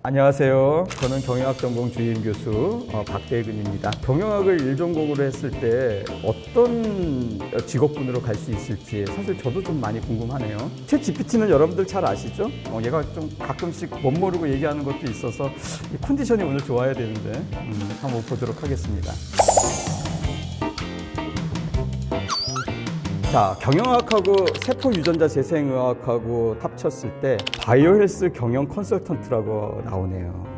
안녕하세요. 저는 경영학 전공 주임 교수 박대근입니다. 경영학을 1전공으로 했을 때 어떤 직업군으로 갈 수 있을지 사실 저도 좀 많이 궁금하네요. 챗 GPT는 여러분들 잘 아시죠? 얘가 좀 가끔씩 못 모르고 얘기하는 것도 있어서 이 컨디션이 오늘 좋아야 되는데 한번 보도록 하겠습니다. 자, 경영학하고 세포 유전자 재생의학하고 합쳤을 때 바이오헬스 경영 컨설턴트라고 나오네요.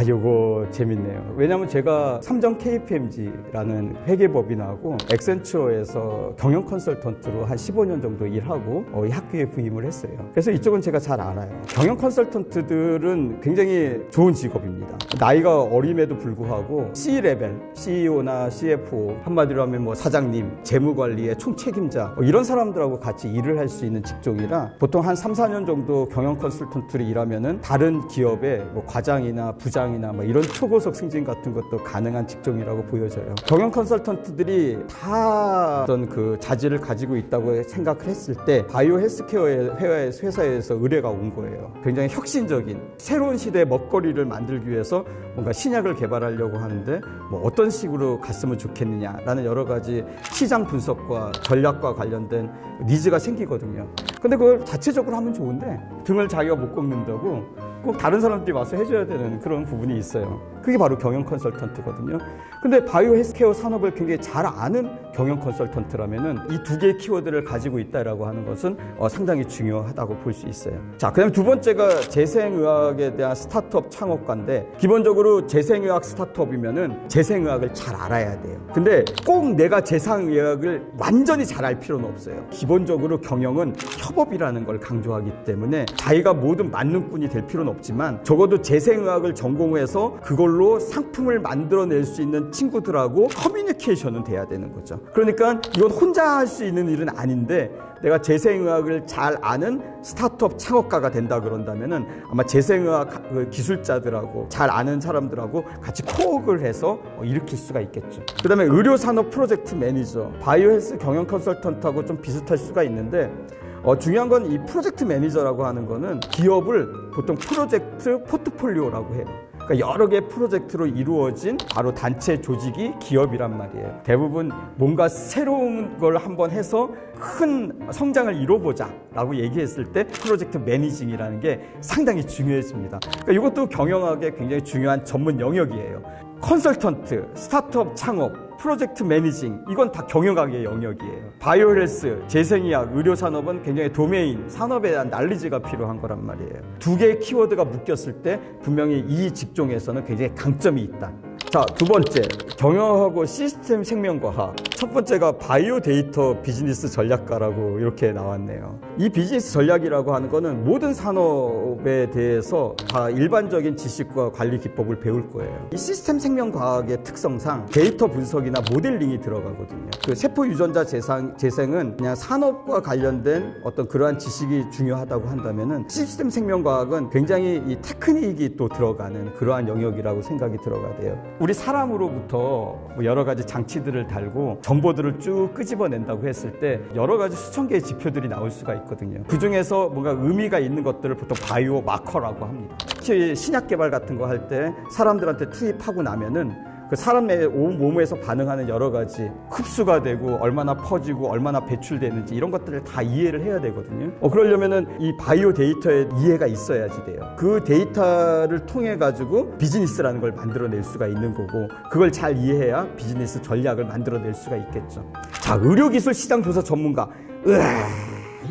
요거 재밌네요. 왜냐면 제가 삼성 KPMG라는 회계법인하고 엑센처에서 경영 컨설턴트로 한 15년 정도 일하고 이 학교에 부임을 했어요. 그래서 이쪽은 제가 잘 알아요. 경영 컨설턴트들은 굉장히 좋은 직업입니다. 나이가 어림에도 불구하고 C레벨, CEO나 CFO, 한마디로 하면 뭐 사장님, 재무관리의 총책임자 이런 사람들하고 같이 일을 할 수 있는 직종이라 보통 한 3, 4년 정도 경영 컨설턴트로 일하면은 다른 기업의 뭐 과장이나 부장이나 뭐 이런 초고속 승진 같은 것도 가능한 직종이라고 보여져요. 경영 컨설턴트들이 다 어떤 그 자질을 가지고 있다고 생각을 했을 때 바이오 헬스케어 회사에서 의뢰가 온 거예요. 굉장히 혁신적인 새로운 시대의 먹거리를 만들기 위해서 뭔가 신약을 개발하려고 하는데 뭐 어떤 식으로 갔으면 좋겠느냐라는 여러 가지 시장 분석과 전략과 관련된 니즈가 생기거든요. 근데 그걸 자체적으로 하면 좋은데 등을 자기가 못 꺾는다고 꼭 다른 사람들이 와서 해줘야 되는 그런 부분이 있어요. 그게 바로 경영 컨설턴트거든요. 근데 바이오 헬스케어 산업을 굉장히 잘 아는 경영 컨설턴트라면은 이 두 개의 키워드를 가지고 있다라고 하는 것은 상당히 중요하다고 볼 수 있어요. 자, 그다음에 두 번째가 재생의학에 대한 스타트업 창업가인데 기본적으로 재생의학 스타트업이면은 재생의학을 잘 알아야 돼요. 근데 꼭 내가 재생의학을 완전히 잘 알 필요는 없어요. 기본적으로 경영은 협업이라는 걸 강조하기 때문에 자기가 모든 만능꾼이 될 필요는 없지만 적어도 재생의학을 전공해서 그걸로 상품을 만들어낼 수 있는 친구들하고 커뮤니케이션은 돼야 되는 거죠. 그러니까 이건 혼자 할 수 있는 일은 아닌데 내가 재생의학을 잘 아는 스타트업 창업가가 된다 그런다면은 아마 재생의학 기술자들하고 잘 아는 사람들하고 같이 코업을 해서 일으킬 수가 있겠죠. 그 다음에 의료산업 프로젝트 매니저, 바이오헬스 경영 컨설턴트하고 좀 비슷할 수가 있는데 중요한 건 이 프로젝트 매니저라고 하는 거는 기업을 보통 프로젝트 포트폴리오라고 해요. 그러니까 여러 개의 프로젝트로 이루어진 바로 단체 조직이 기업이란 말이에요. 대부분 뭔가 새로운 걸 한번 해서 큰 성장을 이뤄보자 라고 얘기했을 때 프로젝트 매니징이라는 게 상당히 중요해집니다. 그러니까 이것도 경영학의 굉장히 중요한 전문 영역이에요. 컨설턴트, 스타트업 창업, 프로젝트 매니징 이건 다 경영학의 영역이에요. 바이오헬스, 재생의학, 의료산업은 굉장히 도메인, 산업에 대한 난리지가 필요한 거란 말이에요. 두 개의 키워드가 묶였을 때 분명히 이 직종에서는 굉장히 강점이 있다. 자, 두 번째, 경영하고 시스템 생명과학. 첫 번째가 바이오 데이터 비즈니스 전략가라고 이렇게 나왔네요. 이 비즈니스 전략이라고 하는 거는 모든 산업에 대해서 다 일반적인 지식과 관리 기법을 배울 거예요. 이 시스템 생명과학의 특성상 데이터 분석이나 모델링이 들어가거든요. 그 세포 유전자 재생은 그냥 산업과 관련된 어떤 그러한 지식이 중요하다고 한다면은 시스템 생명과학은 굉장히 이 테크닉이 또 들어가는 그러한 영역이라고 생각이 들어가야 돼요. 우리 사람으로부터 여러 가지 장치들을 달고 정보들을 쭉 끄집어낸다고 했을 때 여러 가지 수천 개의 지표들이 나올 수가 있거든요. 그 중에서 뭔가 의미가 있는 것들을 보통 바이오 마커라고 합니다. 특히 신약 개발 같은 거 할 때 사람들한테 투입하고 나면은 그 사람의 몸에서 반응하는 여러 가지 흡수가 되고 얼마나 퍼지고 얼마나 배출되는지 이런 것들을 다 이해를 해야 되거든요. 그러려면은 이 바이오 데이터의 이해가 있어야지 돼요. 그 데이터를 통해 가지고 비즈니스라는 걸 만들어낼 수가 있는 거고 그걸 잘 이해해야 비즈니스 전략을 만들어낼 수가 있겠죠. 자, 의료기술 시장조사 전문가.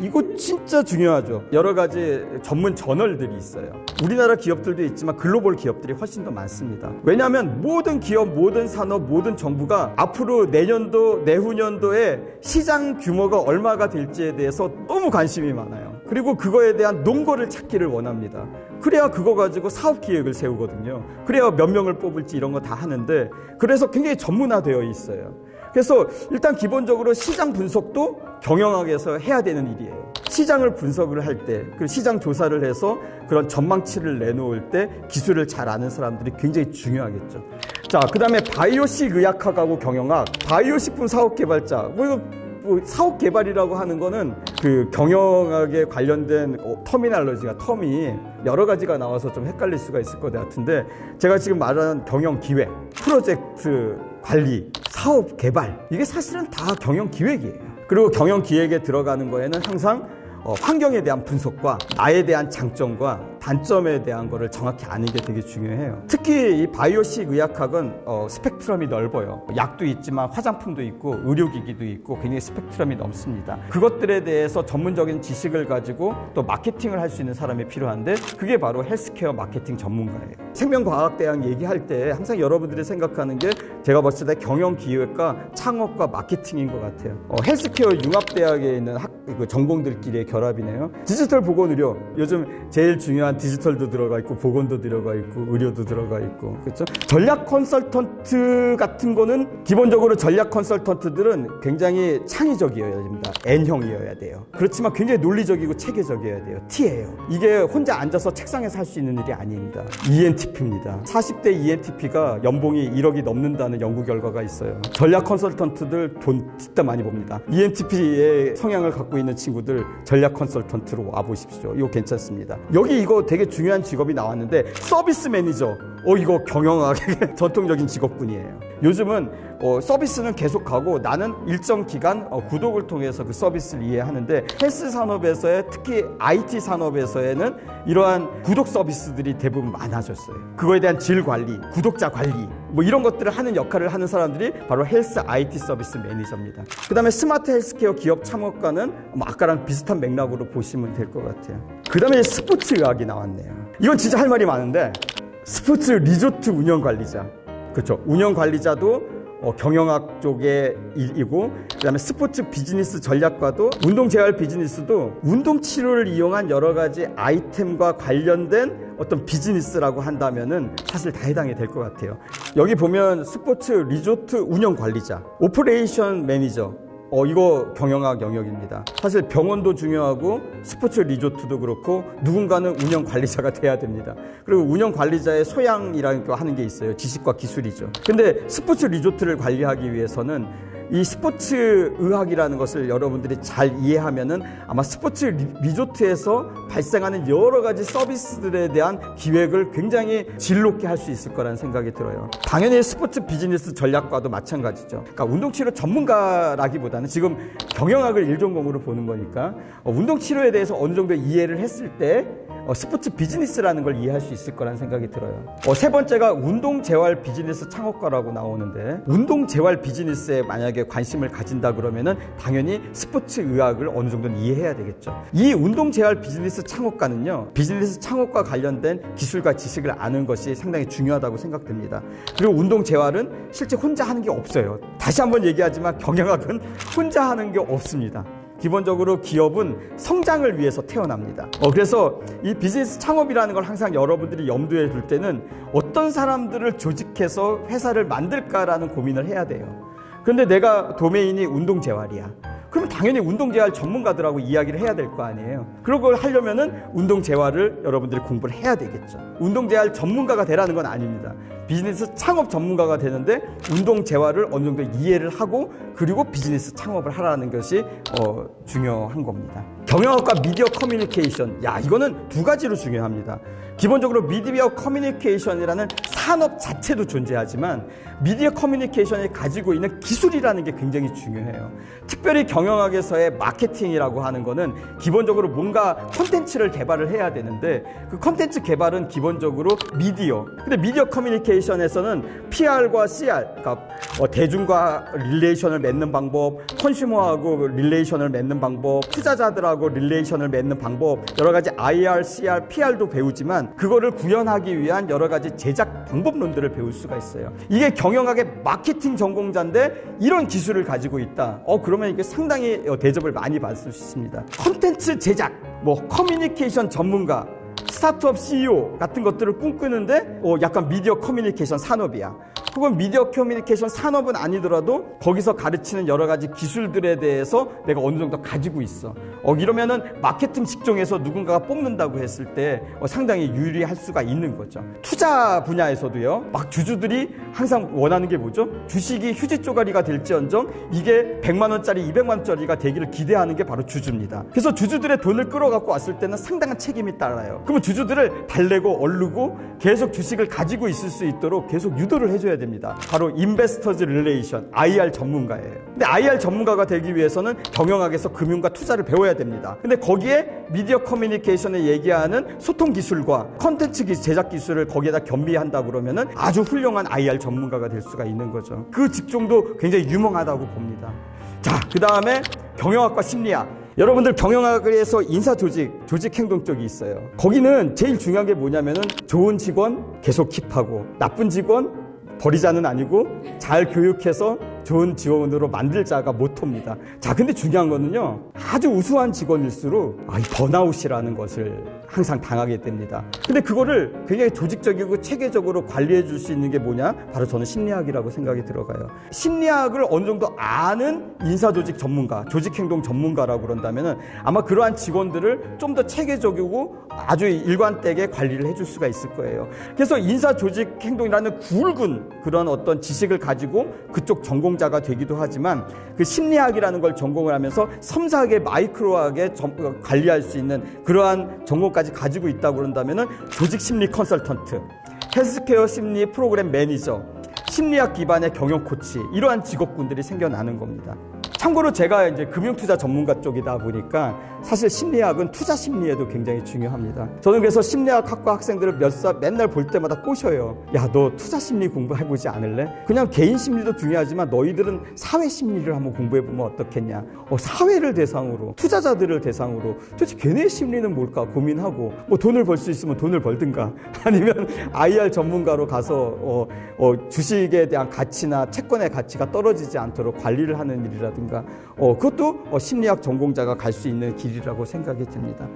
이거 진짜 중요하죠. 여러 가지 전문 저널들이 있어요. 우리나라 기업들도 있지만 글로벌 기업들이 훨씬 더 많습니다. 왜냐하면 모든 기업, 모든 산업, 모든 정부가 앞으로 내년도, 내후년도에 시장 규모가 얼마가 될지에 대해서 너무 관심이 많아요. 그리고 그거에 대한 논거를 찾기를 원합니다. 그래야 그거 가지고 사업 기획을 세우거든요. 그래야 몇 명을 뽑을지 이런 거 다 하는데 그래서 굉장히 전문화되어 있어요. 그래서 일단 기본적으로 시장 분석도 경영학에서 해야 되는 일이에요. 시장을 분석을 할 때, 그 시장 조사를 해서 그런 전망치를 내놓을 때 기술을 잘 아는 사람들이 굉장히 중요하겠죠. 자, 그 다음에 바이오식 의학학하고 경영학, 바이오식품 사업개발자. 뭐 이거 사업 개발이라고 하는 거는 그 경영학에 관련된 터미널로지가 텀이 여러 가지가 나와서 좀 헷갈릴 수가 있을 것 같은데, 제가 지금 말하는 경영 기획, 프로젝트 관리, 사업 개발, 이게 사실은 다 경영 기획이에요. 그리고 경영 기획에 들어가는 거에는 항상 환경에 대한 분석과 나에 대한 장점과 단점에 대한 거를 정확히 아는 게 되게 중요해요. 특히 이 바이오식 의학학은 스펙트럼이 넓어요. 약도 있지만 화장품도 있고 의료기기도 있고 굉장히 스펙트럼이 넓습니다. 그것들에 대해서 전문적인 지식을 가지고 또 마케팅을 할 수 있는 사람이 필요한데, 그게 바로 헬스케어 마케팅 전문가예요. 생명과학대학 얘기할 때 항상 여러분들이 생각하는 게 제가 봤을 때 경영기획과 창업과 마케팅인 것 같아요. 헬스케어 융합대학에 있는 전공들끼리의 결합이네요. 디지털 보건의료, 요즘 제일 중요한 디지털도 들어가 있고 보건도 들어가 있고 의료도 들어가 있고, 그렇죠? 전략 컨설턴트 같은 거는 기본적으로 전략 컨설턴트들은 굉장히 창의적이어야 됩니다. N형이어야 돼요. 그렇지만 굉장히 논리적이고 체계적이어야 돼요. T예요. 이게 혼자 앉아서 책상에서 할 수 있는 일이 아닙니다. ENTP입니다. 40대 ENTP가 연봉이 1억이 넘는다는 연구 결과가 있어요. 전략 컨설턴트들 돈 진짜 많이 법니다. ENTP의 성향을 갖고 있는 친구들 전략 컨설턴트로 와보십시오. 이거 괜찮습니다. 여기 이거 되게 중요한 직업이 나왔는데, 서비스 매니저. 이거 경영학의 전통적인 직업군이에요. 요즘은 서비스는 계속하고 나는 일정 기간 구독을 통해서 그 서비스를 이해하는데, 헬스 산업에서의 특히 IT 산업에서에는 이러한 구독 서비스들이 대부분 많아졌어요. 그거에 대한 질 관리, 구독자 관리, 뭐 이런 것들을 하는 역할을 하는 사람들이 바로 헬스 IT 서비스 매니저입니다. 그 다음에 스마트 헬스케어 기업 창업가는 아까랑 비슷한 맥락으로 보시면 될 것 같아요. 그 다음에 스포츠 의학이 나왔네요. 이건 진짜 할 말이 많은데, 스포츠 리조트 운영관리자. 그렇죠. 운영관리자도 경영학 쪽의 일이고, 그다음에 스포츠 비즈니스 전략과도 운동 재활 비즈니스도 운동 치료를 이용한 여러 가지 아이템과 관련된 어떤 비즈니스라고 한다면은 사실 다 해당이 될 것 같아요. 여기 보면 스포츠 리조트 운영 관리자, 오퍼레이션 매니저, 이거 경영학 영역입니다. 사실 병원도 중요하고 스포츠 리조트도 그렇고 누군가는 운영 관리자가 돼야 됩니다. 그리고 운영 관리자의 소양이라는 거 하는 게 있어요. 지식과 기술이죠. 근데 스포츠 리조트를 관리하기 위해서는 이 스포츠 의학이라는 것을 여러분들이 잘 이해하면은 아마 스포츠 리조트에서 발생하는 여러 가지 서비스들에 대한 기획을 굉장히 질 높게 할 수 있을 거라는 생각이 들어요. 당연히 스포츠 비즈니스 전략과도 마찬가지죠. 그러니까 운동치료 전문가라기보다는 지금 경영학을 일전공으로 보는 거니까 운동치료에 대해서 어느 정도 이해를 했을 때 스포츠 비즈니스라는 걸 이해할 수 있을 거라는 생각이 들어요. 세 번째가 운동재활 비즈니스 창업가라고 나오는데, 운동재활 비즈니스에 만약에 관심을 가진다 그러면은 당연히 스포츠 의학을 어느 정도는 이해해야 되겠죠. 이 운동재활 비즈니스 창업가는요, 비즈니스 창업과 관련된 기술과 지식을 아는 것이 상당히 중요하다고 생각됩니다. 그리고 운동재활은 실제 혼자 하는 게 없어요. 다시 한번 얘기하지만 경영학은 혼자 하는 게 없습니다. 기본적으로 기업은 성장을 위해서 태어납니다. 그래서 이 비즈니스 창업이라는 걸 항상 여러분들이 염두에 둘 때는 어떤 사람들을 조직해서 회사를 만들까라는 고민을 해야 돼요. 그런데 내가 도메인이 운동재활이야. 그러면 당연히 운동재활 전문가들하고 이야기를 해야 될 거 아니에요. 그런 걸 하려면은 운동재활을 여러분들이 공부를 해야 되겠죠. 운동재활 전문가가 되라는 건 아닙니다. 비즈니스 창업 전문가가 되는데 운동재활을 어느 정도 이해를 하고 그리고 비즈니스 창업을 하라는 것이 중요한 겁니다. 경영학과 미디어 커뮤니케이션. 이거는 두 가지로 중요합니다. 기본적으로 미디어 커뮤니케이션이라는 산업 자체도 존재하지만 미디어 커뮤니케이션이 가지고 있는 기술이라는 게 굉장히 중요해요. 특별히 경영학에서의 마케팅이라고 하는 거는 기본적으로 뭔가 콘텐츠를 개발을 해야 되는데, 그 콘텐츠 개발은 기본적으로 미디어. 근데 미디어 커뮤니케이션에서는 PR과 CR, 그러니까 대중과 릴레이션을 맺는 방법, 컨슈머하고 릴레이션을 맺는 방법, 투자자들하고 릴레이션을 맺는 방법, 여러 가지 IR, CR, PR도 배우지만 그거를 구현하기 위한 여러 가지 제작 방법론들을 배울 수가 있어요. 이게 경영학의 마케팅 전공자인데 이런 기술을 가지고 있다. 그러면 이게 상당히 대접을 많이 받을 수 있습니다. 콘텐츠 제작, 커뮤니케이션 전문가, 스타트업 CEO 같은 것들을 꿈꾸는데 약간 미디어 커뮤니케이션 산업이야. 혹은 미디어 커뮤니케이션 산업은 아니더라도 거기서 가르치는 여러 가지 기술들에 대해서 내가 어느 정도 가지고 있어. 이러면은 마케팅 직종에서 누군가가 뽑는다고 했을 때 상당히 유리할 수가 있는 거죠. 투자 분야에서도요. 막 주주들이 항상 원하는 게 뭐죠? 주식이 휴지 쪼가리가 될지언정 이게 100만 원짜리, 200만 원짜리가 되기를 기대하는 게 바로 주주입니다. 그래서 주주들의 돈을 끌어갖고 왔을 때는 상당한 책임이 따라요. 그러면 주주들을 달래고 얼르고 계속 주식을 가지고 있을 수 있도록 계속 유도를 해줘야 됩니다. 바로 인베스터즈 릴레이션, IR 전문가예요. 근데 IR 전문가가 되기 위해서는 경영학에서 금융과 투자를 배워야 됩니다. 근데 거기에 미디어 커뮤니케이션에 얘기하는 소통 기술과 컨텐츠 제작 기술을 거기에다 겸비한다 그러면은 아주 훌륭한 IR 전문가가 될 수가 있는 거죠. 그 직종도 굉장히 유명하다고 봅니다. 자, 그 다음에 경영학과 심리학. 여러분들 경영학에서 인사조직, 조직행동 쪽이 있어요. 거기는 제일 중요한 게 뭐냐면은 좋은 직원 계속 킵하고 나쁜 직원 버리자는 아니고 잘 교육해서 좋은 지원으로 만들자가 모토입니다. 자, 근데 중요한 거는요. 아주 우수한 직원일수록 이 번아웃이라는 것을 항상 당하게 됩니다. 근데 그거를 굉장히 조직적이고 체계적으로 관리해 줄 수 있는 게 뭐냐? 바로 저는 심리학이라고 생각이 들어가요. 심리학을 어느 정도 아는 인사조직 전문가, 조직행동 전문가라고 그런다면은 아마 그러한 직원들을 좀 더 체계적이고 아주 일관되게 관리를 해줄 수가 있을 거예요. 그래서 인사조직행동이라는 굵은 그런 어떤 지식을 가지고 그쪽 전공자가 되기도 하지만 그 심리학이라는 걸 전공을 하면서 섬세하게 마이크로하게 관리할 수 있는 그러한 전공까지 가지고 있다고 그런다면은 조직 심리 컨설턴트, 헬스케어 심리 프로그램 매니저, 심리학 기반의 경영 코치 이러한 직업군들이 생겨나는 겁니다. 참고로 제가 이제 금융투자 전문가 쪽이다 보니까 사실 심리학은 투자 심리에도 굉장히 중요합니다. 저는 그래서 심리학 학과 학생들을 맨날 볼 때마다 꼬셔요. 야, 너 투자 심리 공부해보지 않을래? 그냥 개인 심리도 중요하지만 너희들은 사회 심리를 한번 공부해보면 어떻겠냐? 사회를 대상으로, 투자자들을 대상으로 도대체 걔네의 심리는 뭘까 고민하고 돈을 벌 수 있으면 돈을 벌든가 아니면 IR 전문가로 가서 주식에 대한 가치나 채권의 가치가 떨어지지 않도록 관리를 하는 일이라든가 그것도 심리학 전공자가 갈 수 있는 길이라고 생각이 듭니다.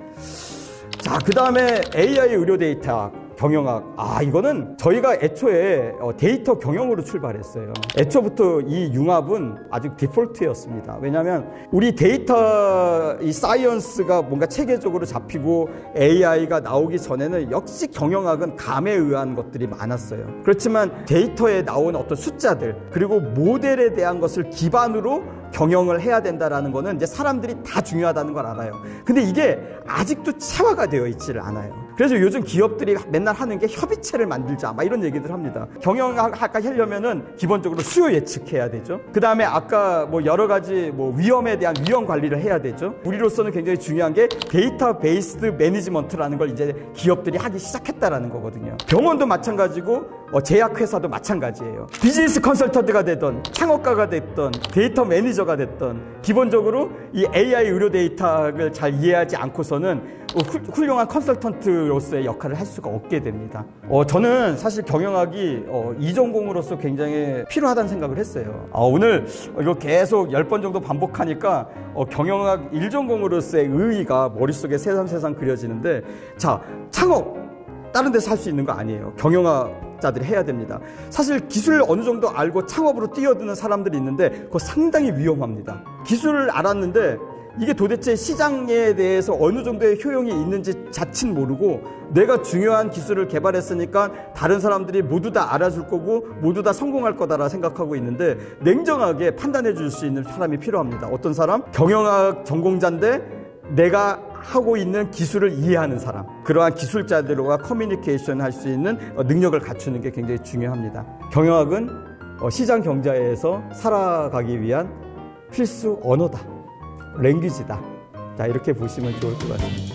자, 그 다음에 AI 의료 데이터 경영학. 이거는 저희가 애초에 데이터 경영으로 출발했어요. 애초부터 이 융합은 아주 디폴트였습니다. 왜냐하면 우리 데이터 이 사이언스가 뭔가 체계적으로 잡히고 AI가 나오기 전에는 역시 경영학은 감에 의한 것들이 많았어요. 그렇지만 데이터에 나온 어떤 숫자들 그리고 모델에 대한 것을 기반으로 경영을 해야 된다라는 거는 이제 사람들이 다 중요하다는 걸 알아요. 근데 이게 아직도 체화가 되어 있지를 않아요. 그래서 요즘 기업들이 맨날 하는 게 협의체를 만들자 막 이런 얘기들 합니다. 경영학과 하려면은 기본적으로 수요 예측해야 되죠. 그 다음에 아까 여러 가지 위험에 대한 위험 관리를 해야 되죠. 우리로서는 굉장히 중요한 게 데이터 베이스드 매니지먼트라는 걸 이제 기업들이 하기 시작했다라는 거거든요. 병원도 마찬가지고 제약회사도 마찬가지예요. 비즈니스 컨설턴트가 되던 창업가가 됐던 데이터 매니저가 됐던 기본적으로 이 AI 의료 데이터를 잘 이해하지 않고서는 훌륭한 컨설턴트로서의 역할을 할 수가 없게 됩니다. 저는 사실 경영학이 이전공으로서 굉장히 필요하다는 생각을 했어요. 오늘 이거 계속 10번 정도 반복하니까 경영학 1전공으로서의 의의가 머릿속에 새삼새삼 그려지는데 자, 창업 다른 데서 할 수 있는 거 아니에요. 경영학자들이 해야 됩니다. 사실 기술을 어느 정도 알고 창업으로 뛰어드는 사람들이 있는데 그거 상당히 위험합니다. 기술을 알았는데 이게 도대체 시장에 대해서 어느 정도의 효용이 있는지 자칫 모르고 내가 중요한 기술을 개발했으니까 다른 사람들이 모두 다 알아줄 거고 모두 다 성공할 거다라 생각하고 있는데 냉정하게 판단해 줄 수 있는 사람이 필요합니다. 어떤 사람? 경영학 전공자인데 내가 하고 있는 기술을 이해하는 사람, 그러한 기술자들과 커뮤니케이션 할 수 있는 능력을 갖추는 게 굉장히 중요합니다. 경영학은 시장 경제에서 살아가기 위한 필수 언어다, 랭귀지다. 자, 이렇게 보시면 좋을 것 같습니다.